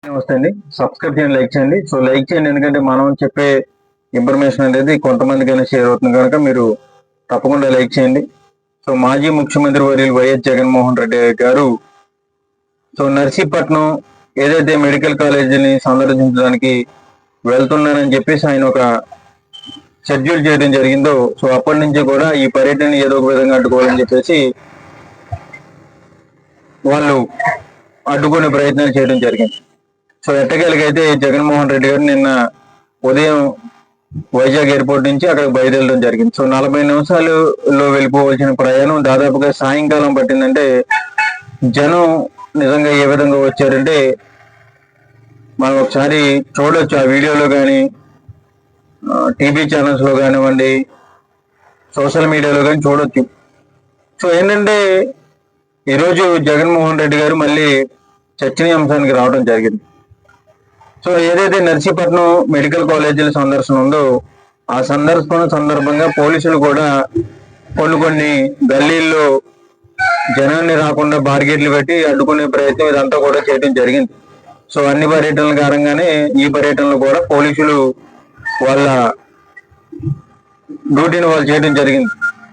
నమస్తే అండి. సబ్స్క్రైబ్ చేయండి, లైక్ చేయండి. సో లైక్ చేయండి, ఎందుకంటే మనం చెప్పే ఇన్ఫర్మేషన్ అనేది కొంతమందికైనా షేర్ అవుతుంది కనుక మీరు తప్పకుండా లైక్ చేయండి. సో మాజీ ముఖ్యమంత్రి వర్యులు వైఎస్ జగన్మోహన్ రెడ్డి గారు నర్సీపట్నం ఏదైతే మెడికల్ కాలేజీని సందర్శించడానికి వెళ్తున్నానని చెప్పేసి ఆయన ఒక షెడ్యూల్ చేయడం జరిగిందో, సో అప్పటి నుంచి కూడా ఈ పర్యటన ఏదో ఒక విధంగా అడ్డుకోవాలని చెప్పేసి వాళ్ళు అడ్డుకునే ప్రయత్నాలు చేయడం జరిగింది. సో ఎట్టకేలకైతే జగన్మోహన్ రెడ్డి గారు నిన్న ఉదయం వైజాగ్ ఎయిర్పోర్ట్ నుంచి అక్కడికి బయలుదేరడం జరిగింది. సో 40 నిమిషాలలో వెళ్ళిపోవలసిన ప్రయాణం దాదాపుగా సాయంకాలం పట్టిందంటే జనం నిజంగా ఏ విధంగా వచ్చారంటే మనం ఒకసారి చూడొచ్చు. ఆ వీడియోలో కానీ, టీవీ ఛానల్స్లో కానివ్వండి, సోషల్ మీడియాలో కానీ చూడొచ్చు. సో ఏంటంటే ఈరోజు జగన్మోహన్ రెడ్డి గారు మళ్ళీ చర్చనీయాంశానికి రావడం జరిగింది. సో ఏదైతే నర్సీపట్నం మెడికల్ కాలేజీల సందర్శన ఉందో ఆ సందర్భంగా పోలీసులు కూడా కొన్ని గల్లీల్లో జనాన్ని రాకుండా బార్గేట్లు పెట్టి అడ్డుకునే ప్రయత్నం ఇదంతా కూడా చేయడం జరిగింది. సో అన్ని పర్యటనల కారణంగానే ఈ పర్యటనలో కూడా పోలీసులు వాళ్ళ డ్యూటీని వాళ్ళు చేయడం జరిగింది.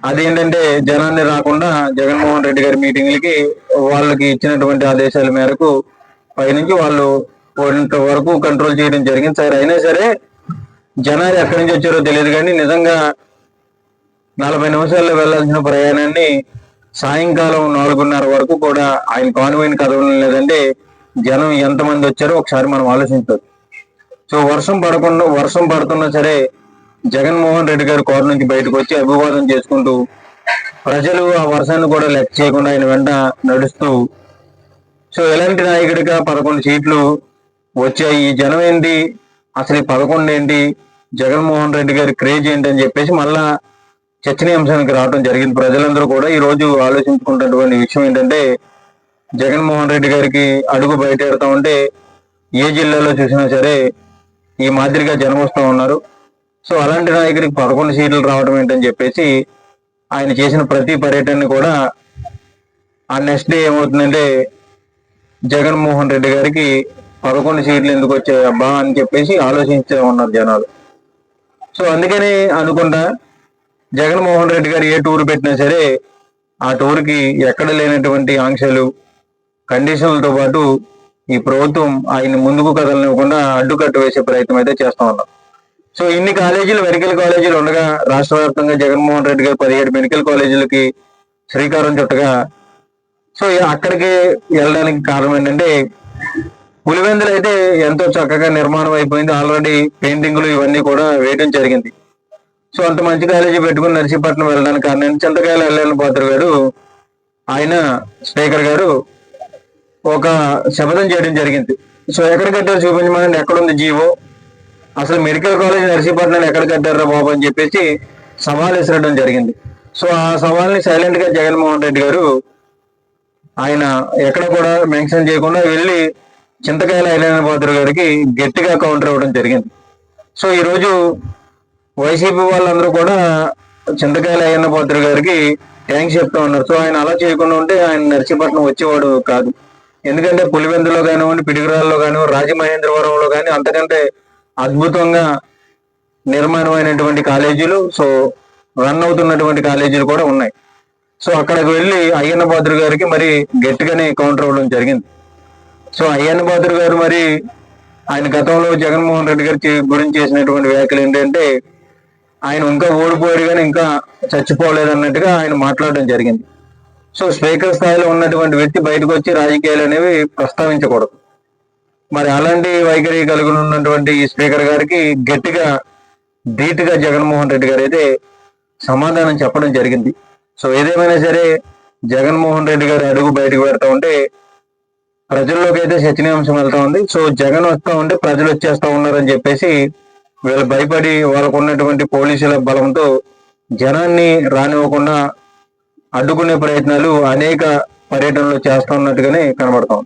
అదేంటంటే జనాన్ని రాకుండా జగన్మోహన్ రెడ్డి గారి మీటింగ్లకి వాళ్ళకి ఇచ్చినటువంటి ఆదేశాల మేరకు పైనుంచి వాళ్ళు కొంత వరకు కంట్రోల్ చేయడం జరిగింది. సరే అయినా సరే జనాలు ఎక్కడి నుంచి వచ్చారో తెలియదు, కానీ నిజంగా 40 నిమిషాల్లో వెళ్లాల్సిన ప్రయాణాన్ని సాయంకాలం 4:30 వరకు కూడా ఆయన కాన్వాయ్ని కదవడం లేదంటే జనం ఎంతమంది వచ్చారో ఒకసారి మనం ఆలోచించవచ్చు. సో వర్షం పడుతున్నా సరే జగన్మోహన్ రెడ్డి గారి కారు నుంచి బయటకు వచ్చి అభివాదం చేసుకుంటూ ప్రజలు ఆ వర్షాన్ని కూడా లెక్క చేయకుండా ఆయన వెంట నడుస్తూ, సో ఎలాంటి నాయకుడిగా 11 సీట్లు వచ్చాయి, ఈ జనం ఏంటి, అసలు 11 ఏంటి, జగన్మోహన్ రెడ్డి గారి క్రేజ్ ఏంటి అని చెప్పేసి మళ్ళా చర్చనీయాంశానికి రావడం జరిగింది. ప్రజలందరూ కూడా ఈ రోజు ఆలోచించుకుంటున్నటువంటి విషయం ఏంటంటే జగన్మోహన్ రెడ్డి గారికి అడుగు బయటెడతా ఉంటే ఏ జిల్లాలో చూసినా సరే ఈ మాదిరిగా జనం వస్తూ ఉన్నారు. సో అలాంటి నాయకుడికి 11 సీట్లు రావడం ఏంటని చెప్పేసి ఆయన చేసిన ప్రతి పర్యటనని కూడా ఆ నెక్స్ట్ డే ఏమవుతుందంటే జగన్మోహన్ రెడ్డి గారికి 11 సీట్లు ఎందుకు వచ్చాయి అబ్బా అని చెప్పేసి ఆలోచించే ఉన్నారు జనాలు. సో అందుకని అనుకుంటా జగన్మోహన్ రెడ్డి గారు ఏ టూర్ పెట్టినా సరే ఆ టూర్కి ఎక్కడ లేనటువంటి ఆంక్షలు, కండిషన్లతో పాటు ఈ ప్రభుత్వం ఆయన ముందుకు కదలనివ్వకుండా అడ్డుకట్టు వేసే ప్రయత్నం అయితే చేస్తా ఉన్నాం. సో ఇన్ని మెడికల్ కాలేజీలు ఉండగా రాష్ట్ర వ్యాప్తంగా జగన్మోహన్ రెడ్డి గారు 17 మెడికల్ కాలేజీలకి శ్రీకారం చుట్టగా సో అక్కడికి వెళ్ళడానికి కారణం ఏంటంటే పులివెందులు అయితే ఎంతో చక్కగా నిర్మాణం అయిపోయింది. ఆల్రెడీ పెయింటింగ్లు ఇవన్నీ కూడా వేయడం జరిగింది. సో అంత మంచి కాలేజీ పెట్టుకుని నర్సీపట్నం వెళ్ళడానికి కారణం చింతకాయల ఎల్ఎన్ పాత్ర గారు ఆయన స్పీకర్ గారు ఒక శపథం చేయడం జరిగింది. సో ఎక్కడ కట్టారు చూపించమని, ఎక్కడుంది జీవో, అసలు మెడికల్ కాలేజ్ నర్సీపట్నాన్ని ఎక్కడ కట్టారా బాబు అని చెప్పేసి సవాల్ విసరడం జరిగింది. సో ఆ సవాల్ని సైలెంట్ గా జగన్మోహన్ రెడ్డి గారు ఆయన ఎక్కడ కూడా మెన్షన్ చేయకుండా వెళ్ళి చింతకాయల ఐలైన పాత్ర గారికి గట్టిగా కౌంటర్ ఇవ్వడం జరిగింది. సో ఈరోజు వైసీపీ వాళ్ళందరూ కూడా చింతకాయల అయ్యన్న పాత్ర గారికి థ్యాంక్స్ చెప్తా ఉన్నారు. సో ఆయన అలా చేయకుండా ఉంటే ఆయన నర్సీపట్నం వచ్చేవాడు కాదు. ఎందుకంటే పులివెందులో కానివ్వండి, పిడుగురాల్లో కానివ్వండి, రాజమహేంద్రవరంలో కానీ అంతకంటే అద్భుతంగా నిర్మాణమైనటువంటి కాలేజీలు, సో రన్ అవుతున్నటువంటి కాలేజీలు కూడా ఉన్నాయి. సో అక్కడికి వెళ్ళి అయ్యన్న పాత్ర గారికి మరి గట్టిగానే కౌంటర్ ఇవ్వడం జరిగింది. సో అయ్యన్న పాత్ర గారు మరి ఆయన గతంలో జగన్మోహన్ రెడ్డి గారి గురించి చేసినటువంటి వ్యాఖ్యలు ఏంటంటే ఆయన ఇంకా ఓడిపోయాడు కానీ ఇంకా చచ్చిపోలేదు అన్నట్టుగా ఆయన మాట్లాడడం జరిగింది. సో స్పీకర్ స్థాయిలో ఉన్నటువంటి వ్యక్తి బయటకు వచ్చి రాజకీయాలు అనేవి ప్రస్తావించకూడదు. మరి అలాంటి వైఖరి కలిగి ఉన్నటువంటి ఈ స్పీకర్ గారికి గట్టిగా ధీటుగా జగన్మోహన్ రెడ్డి గారు అయితే సమాధానం చెప్పడం జరిగింది. సో ఏదేమైనా సరే జగన్మోహన్ రెడ్డి గారు అడుగు బయటకు పెడతా ఉంటే ప్రజల్లోకి అయితే చర్చనీయాంశం వెళ్తా ఉంది. సో జగన్ వస్తా ఉంటే ప్రజలు వచ్చేస్తా ఉన్నారని చెప్పేసి వీళ్ళు భయపడి వాళ్ళకు ఉన్నటువంటి పోలీసుల బలంతో జనాన్ని రానివ్వకుండా అడ్డుకునే ప్రయత్నాలు అనేక పర్యటనలు చేస్తా ఉన్నట్టుగానే కనబడతా ఉంది.